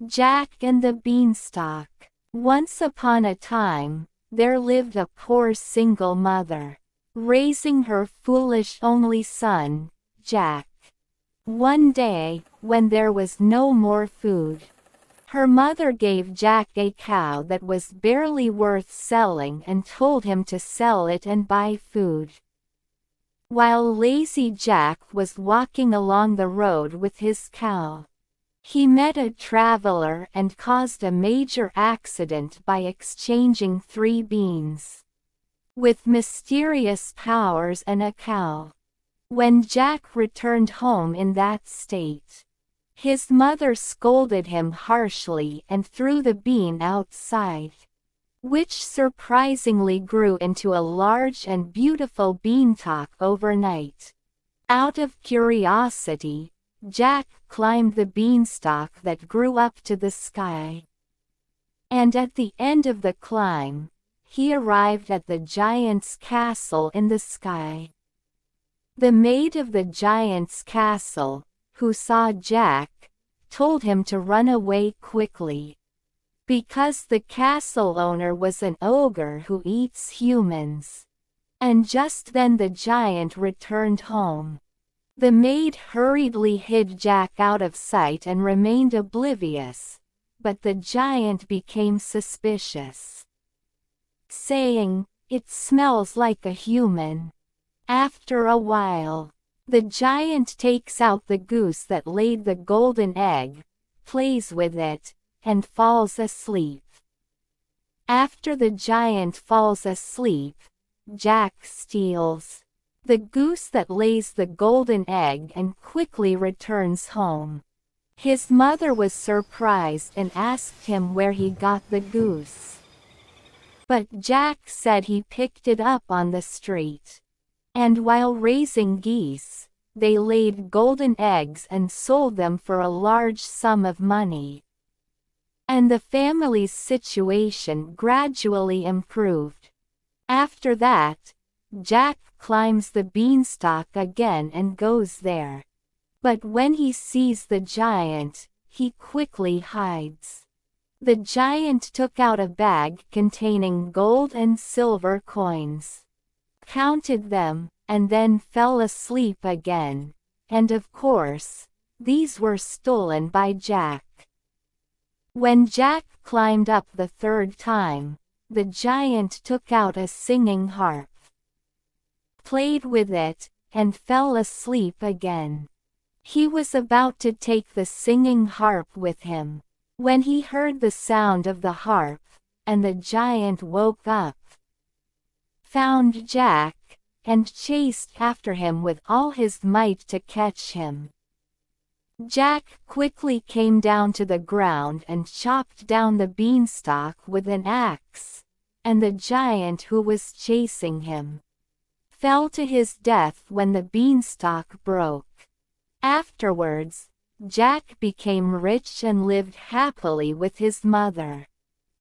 Jack and the Beanstalk. Once upon a time, there lived a poor single mother, raising her foolish only son, Jack. One day, when there was no more food, her mother gave Jack a cow that was barely worth selling and told him to sell it and buy food. While lazy Jack was walking along the road with his cow, he met a traveler and caused a major accident by exchanging 3 beans with mysterious powers and a cow. When Jack returned home in that state, his mother scolded him harshly and threw the bean outside, which surprisingly grew into a large and beautiful beanstalk overnight. Out of curiosity, Jack climbed the beanstalk that grew up to the sky. And at the end of the climb, he arrived at the giant's castle in the sky. The maid of the giant's castle, who saw Jack, told him to run away quickly, because the castle owner was an ogre who eats humans. And just then the giant returned home. The maid hurriedly hid Jack out of sight and remained oblivious, but the giant became suspicious, saying, "It smells like a human." After a while, the giant takes out the goose that laid the golden egg, plays with it, and falls asleep. After the giant falls asleep, Jack steals the goose that lays the golden egg and quickly returns home. His mother was surprised and asked him where he got the goose. But Jack said he picked it up on the street. And while raising geese, they laid golden eggs and sold them for a large sum of money. And the family's situation gradually improved. After that, Jack climbs the beanstalk again and goes there. But when he sees the giant, he quickly hides. The giant took out a bag containing gold and silver coins, counted them, and then fell asleep again, and of course, these were stolen by Jack. When Jack climbed up the 3rd time, the giant took out a singing harp, played with it, and fell asleep again. He was about to take the singing harp with him, when he heard the sound of the harp, and the giant woke up, found Jack, and chased after him with all his might to catch him. Jack quickly came down to the ground and chopped down the beanstalk with an axe, and the giant who was chasing him fell to his death when the beanstalk broke. Afterwards, Jack became rich and lived happily with his mother.